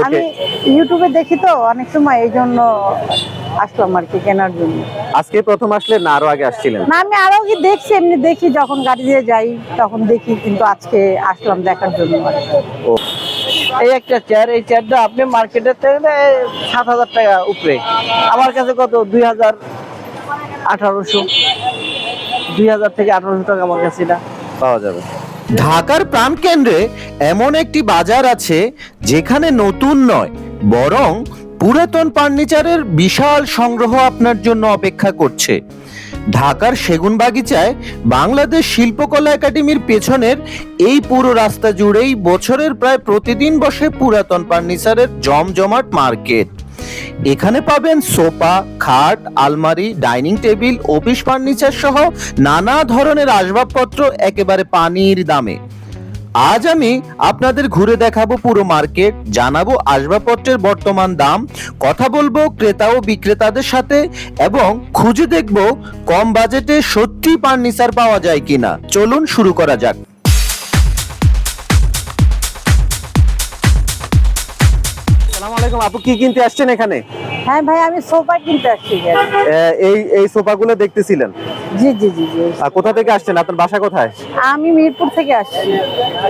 আমি ইউটিউবে দেখি তো অনেক সময়, এই জন্য আসলাম আর কি কেনার জন্য। আজকে প্রথম আসলে না আরো আগে আসছিলেন? না, আমি আরো কি দেখছি, এমনি দেখি যখন গাড়ি দিয়ে যাই তখন দেখি, কিন্তু আজকে আসলাম দেখার জন্য আর কি। এই একটা চেয়ার, এই চেয়ারটা আপনি মার্কেটের থেকে 7,000 টাকা উপরে, আমার কাছে কত 2,000, 1800, 2,000 থেকে 1800 টাকা আমার কাছে এটা পাওয়া যাবে। ঢাকার প্রাণকেন্দ্রে এমন একটি বাজার আছে যেখানে নতুন নয় বরং পুরাতন ফার্নিচারের বিশাল সংগ্রহ আপনার জন্য অপেক্ষা করছে। ঢাকার সেগুনবাগিচায় বাংলাদেশ শিল্পকলা একাডেমির পেছনের এই পুরো রাস্তা জুড়েই বছরের প্রায় প্রতিদিন বসে পুরাতন ফার্নিচারের জমজমাট মার্কেট। এখানে পাবেন সোফা, খাট, আলমারি, ডাইনিং টেবিল, অফিস ফার্নিচার সহ নানা ধরনের আসবাবপত্র একেবারে পানির দামে। আজ আমি আপনাদের ঘুরে দেখাবো পুরো মার্কেট, জানাবো আসবাবপত্রের বর্তমান দাম, কথা বলবো ক্রেতা ও বিক্রেতাদের সাথে এবং খুঁজে দেখবো কম বাজেটে সত্যি ফার্নিচার পাওয়া যায় কিনা। চলুন শুরু করা যাক। আসসালামু আলাইকুম আপু, কি কিনতে আসছেন এখানে? হ্যাঁ ভাই, আমি সোফা কিনতে আসছি। এই সোফাগুলো দেখতেছিলেন? জি জি জি জি। কোথা থেকে আসছেন? আপনার বাসা কোথায়? আমি মিরপুর থেকে আসছি।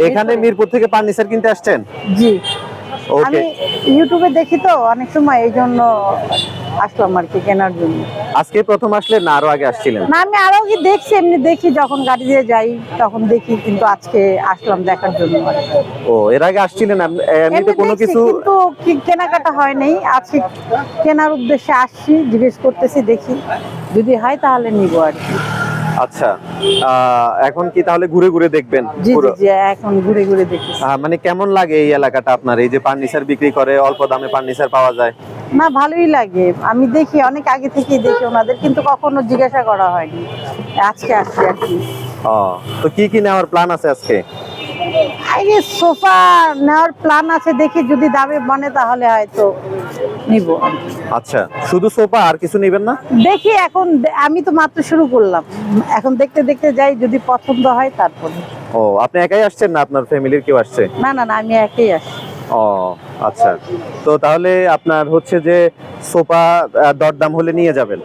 এখানে মিরপুর থেকে ফার্নিচার কিনতে আসছেন? জি। ওকে। আমি ইউটিউবে দেখি তো অনেক সময়, এই জন্য আসলাম আর কি কেনার জন্য। আজকে প্রথম আসলে না আরো আগে আসছিলেন? না, আমি আরো কি দেখছি, এমনি দেখি যখন গাড়ি দিয়ে যাই তখন দেখি, কিন্তু আজকে আসলাম দেখার জন্য আর কি। ও, এর আগে আসছিলেন? এমনিতে এমনি কোনো দেখছি, কিছু কিন্তু কি কেনাকাটা হয় নাই। আজকে কেনার উদ্দেশ্যে আসছি, জিজ্ঞেস করতেছি, দেখি যদি হয় তাহলে নিবো আর কি। আচ্ছা, এখন কি তাহলে ঘুরে ঘুরে দেখবেন? জি জি জি, এখন ঘুরে ঘুরে দেখতেছি। মানে কেমন লাগে এই এলাকাটা আপনার? এই যে ফার্নিচার বিক্রি করে, অল্প দামে ফার্নিচার পাওয়া যায়। না, ভালোই লাগে। আমি দেখি, অনেক আগে থেকেই দেখি ওনাদের, কিন্তু কখনো জিজ্ঞাসা করা হয়নি। আজকে আসছি আর কি। ও, তো কি কি নেওয়ার প্ল্যান আছে আজকে? আগে সোফা নেওয়ার প্ল্যান আছে, দেখি যদি দামে বনে তাহলে হয়তো নিব। আচ্ছা, শুধু সোফা, আর কিছু নেবেন না? দেখি এখন, আমি তো মাত্র শুরু করলাম, এখন দেখতে দেখতে যাই, যদি পছন্দ হয় তারপরে। ও, আপনি একাই আসছেন না আপনার ফ্যামিলির কেউ আসছে? না না না, আমি একাই আসছি। ও আচ্ছা, তো তাহলে আপনার হচ্ছে যে সোফা দরদাম হলে নিয়ে যাবেন?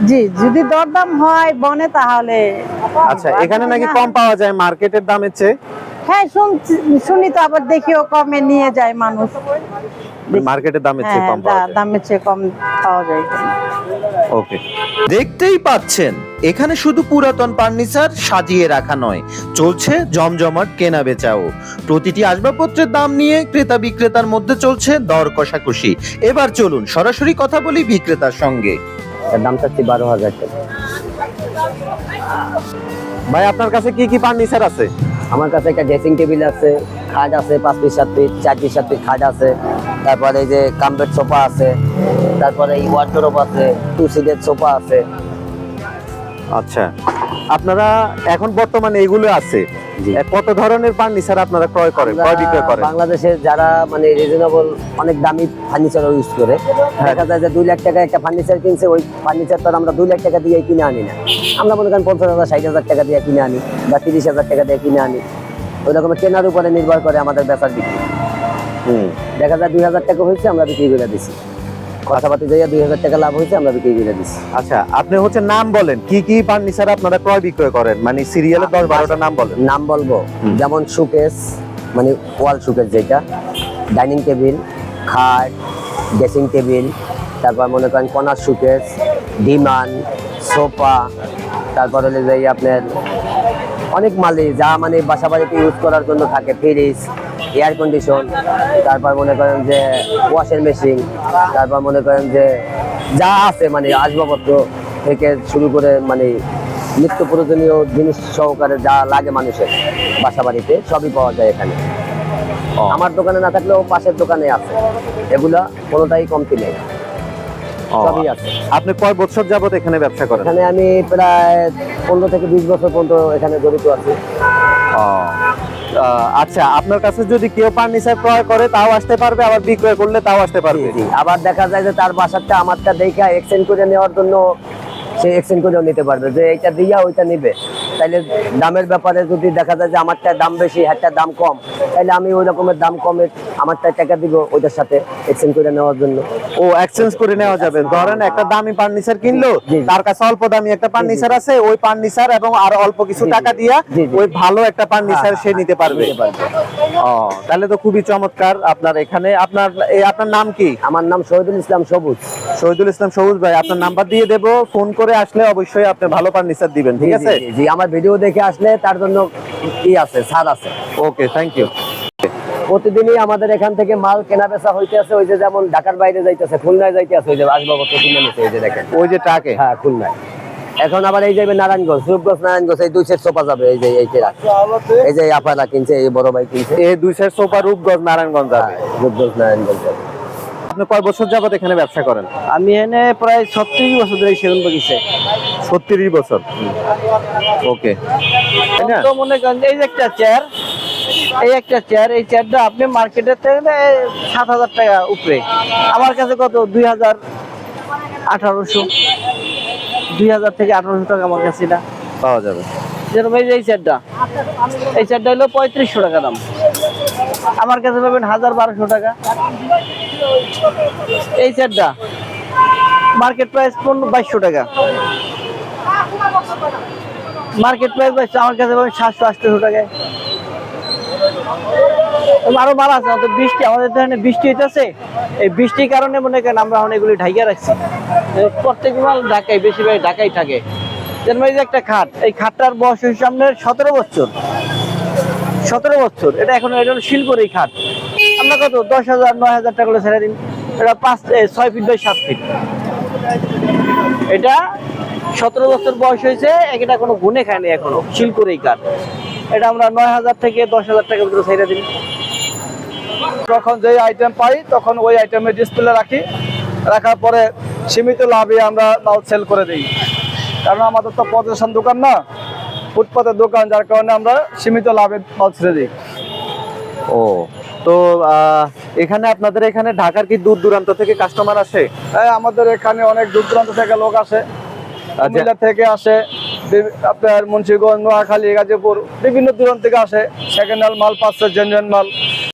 জি, যদি দরদাম হয় বনে তাহলে। আচ্ছা, এখানে নাকি কম পাওয়া যায় মার্কেটের দামের চেয়ে? হ্যাঁ, শুনি তো, আবার দেখিও কমে নিয়ে যায় মানুষ। মার্কেটের দামের চেয়ে হ্যাঁ, কম পাওয়া যায়। দামের চেয়ে কম পাওয়া যায়। ওকে। দেখতেই পাচ্ছেন এখানে শুধু পুরাতন ফার্নিচার সাজিয়ে রাখা নয়, চলছে জমজমাট কেনা বেচাও। প্রতিটি আসবাবপত্রের দাম নিয়ে ক্রেতা বিক্রেতার মধ্যে চলছে দর কষাকষি। এবার চলুন সরাসরি কথা বলি বিক্রেতার সঙ্গে। এর দাম চাচ্ছি 12,000 টাকা। ভাই, আপনার কাছে কি কি ফার্নিচার আছে? আমার কাছে একটা ড্রেসিং টেবিল আছে, খাট আছে 5 পিস 7 পিস, 4 পিস 7 পিস খাট আছে, তারপরে এই যে কামবেড সোফা আছে, তারপরে এই ওয়ার্ডরোব আছে, 2 সিটের সোফা আছে। আচ্ছা, আপনারা এখন বর্তমানে এগুলো আছে, জি। কত ধরনের ফার্নিচার আপনারা ক্রয় বিক্রয় করেন? বাংলাদেশে যারা মানে রিজনেবল অনেক দামি ফার্নিচার ইউজ করে, দেখা যায় যে 2 লাখ টাকা একটা ফার্নিচার কিনছে, ওই ফার্নিচারটা আমরা 2 লাখ টাকা দিয়ে কিনে আনি না। আমরা মনে করেন 50,000 60,000 টাকা দিয়ে কিনে আনি বা 30,000 টাকা দিয়ে কিনে আনি। ওই রকমের কেনার উপরে নির্ভর করে আমাদের বেচার বিক্রি। দেখা যায় 2,000 টাকা হয়েছে, আমরা বিক্রি করে দিচ্ছি। খরচাপাতি যাইয়া 2,000 টাকা লাভ হয়েছে, আমরা বিক্রি করে দিচ্ছি। আচ্ছা, আপনি হচ্ছে নাম বলেন, কি কি ফার্নিচার আপনারা ক্রয় বিক্রয় করেন, মানে সিরিয়ালে 10-12টা নাম বলেন। নাম বলবো, যেমন শোকেস, মানে ওয়াল শোকেস যেটা, ডাইনিং টেবিল, খাট, ড্রেসিং টেবিল, তারপর মনে করেন কর্নার শোকেস, ডিমান, সোফা, তারপর হলে যে আপনার অনেক মালই যা মানে বাসা বাড়িতে ইউজ করার জন্য থাকে, ফ্রিজ, এয়ার কন্ডিশন, তারপর মনে করেন যে ওয়াশিং মেশিন, তারপর মনে করেন যে যা আছে মানে আসবাবপত্র থেকে শুরু করে মানে নিত্য প্রয়োজনীয় জিনিস সহকারে যা লাগে মানুষের বাসা বাড়িতে সবই পাওয়া যায় এখানে। আমার দোকানে না থাকলেও পাশের দোকানে আছে, এগুলা কোনোটাই কমতি নেই, সবই আছে। আপনি কয় বছর যাবত এখানে ব্যবসা করেন? এখানে আমি প্রায় 15 থেকে 20 বছর পর্যন্ত এখানে জড়িত আছি। আচ্ছা, আপনার কাছে যদি কেউ ফার্নিচার ক্রয় করে তাও আসতে পারবে, আবার বিক্রয় করলে তাও আসতে পারবে? জি, আবার দেখা যায় যে তার বাসারটা আমারটা দেখা এক্সচেঞ্জ করে নেওয়ার জন্য সে এক্সচেঞ্জ করেও নিতে পারবে, যে এইটা দিয়া ওইটা নিবে, তাহলে দামের ব্যাপারে যদি দেখা যায় যে আমারটার দাম বেশি হ্যারটার দাম কম, তাহলে আমি ওই রকমের দাম কমে আমারটায় টাকা দিব ওইটার সাথে এক্সচেঞ্জ করে নেওয়ার জন্য। ও এক্সচেঞ্জ করে নেওয়া যাবে। ধরেন একটা দামি ফার্নিচার কিনলো, জি। তার কাছে অল্প দামি একটা ফার্নিচার আছে, ওই ফার্নিচার এবং আর অল্প কিছু জি, টাকা জি। দিয়া জি, জি। ওই ভালো একটা ফার্নিচার সে নিতে পারবে। নিতে পারবে। ও তাহলে তো খুবই চমৎকার। আপনার এখানে আপনার নাম কি? আমার নাম শহীদুল ইসলাম সবুজ। শহীদুল ইসলাম সবুজ ভাই, আপনার নাম্বার দিয়ে দেবো, ফোন করে আসলে অবশ্যই আপনি ভালো ফার্নিচার দিবেন, ঠিক জি, আছে? জি, জি, আমার ভিডিও দেখে আসলে তার জন্য কি আছে, ছাড় আছে। ওকে, থ্যাংক ইউ। প্রতিদিনই আমাদের এখান থেকে মাল কেনা বেচা হইতে আছে, ওই যে যেমন ঢাকার বাইরে যাইতেছে, খুলনায় যাইতে আছে, ওই যে আসবাবপত্র কিনে নিচ্ছে, এই যে দেখেন। ওই যে ট্রাকে, হ্যাঁ, খুলনায়। এখন আবার এই যাবে নারায়ণগঞ্জ, রূপগঞ্জ, নারায়ণগঞ্জ, এই 2 সেট সোফা যাবে। এই যে এই যে আপারা কিনছে, এই বড় ভাই কিনছে। এই 2 সেট সোফা রূপগঞ্জ নারায়ণগঞ্জ যাবে। হ্যাঁ, রূপগঞ্জ, নারায়ণগঞ্জ যাবে। আপনি কয় বছর যাবত এখানে ব্যবসা করেন? আমি এনে প্রায় 36 বছর ধরে সেগুন বাগিচে। 36 বছর। ওকে, তাই না? তো মনে করেন এই যে একটা চেয়ার, এই চেয়ারটা আপনি মার্কেটের থেকে 7,000 টাকা উপরে, আমার কাছে কত 2,000 থেকে 1,800 টাকা আমার কাছে এটা পাওয়া যাবে। যেরকম এই যে এই চেয়ারটা হলো 3500 টাকা দাম, আমার কাছে পাবেন 1,000-1,200 টাকা। এই চেয়ারটা মার্কেট প্রাইস 2200 টাকা, মার্কেট প্রাইস আমার কাছে পাবেন 700-800 টাকায়। আরো মাল আছে, আমাদের বৃষ্টি, আমাদের এখানে বৃষ্টি হইতেছে, এই বৃষ্টির কারণে মনে করেন আমরা এখন এগুলি ঢাইকা রাখছি। প্রত্যেক মাল ঢাকায়, বেশিরভাগ ঢাকায় থাকে। যেমন এই যে একটা খাট, এই খাটটার বয়স হচ্ছে আপনার 17 বছর। এটা এখন এটা হলো শিলপুরি খাট, আমরা কত 10,000-9,000 টাকা করে ছেড়ে দিন। এটা 6 ফিট বাই 7 ফিট, এটা 17 বছর বয়স হয়েছে, এটা কোনো গুণে খায়নি এখনো, শিলপুরি কাঠ। এটা আমরা 9,000 থেকে 10,000 টাকা ভিতরে ছেড়ে দিন। যখন যেই আইটেম পাই তখন ওই আইটেমের ডিসপ্লে রাখি, রাখার পরে সীমিত লাভে আমরা মাল সেল করে দিই। কারণ আমাদের তো প্রতিষ্ঠান দোকান না, ফুটপাতের দোকান, যার কারণে আমরা সীমিত লাভে মাল ছেড়ে দিই। ও তো এখানে আপনাদের এখানে ঢাকার কি দূর দূরান্ত থেকে কাস্টমার আসে? হ্যাঁ, আমাদের এখানে অনেক দূর দূরান্ত থেকে লোক আসে, কুমিল্লা থেকে আসে, আপনার মুন্সিগঞ্জ, নোয়াখালী, গাজীপুর, বিভিন্ন দূরান্ত থেকে আসে। সেকেন্ড হ্যান্ড মাল পাচ্ছে, জেনুইন মাল।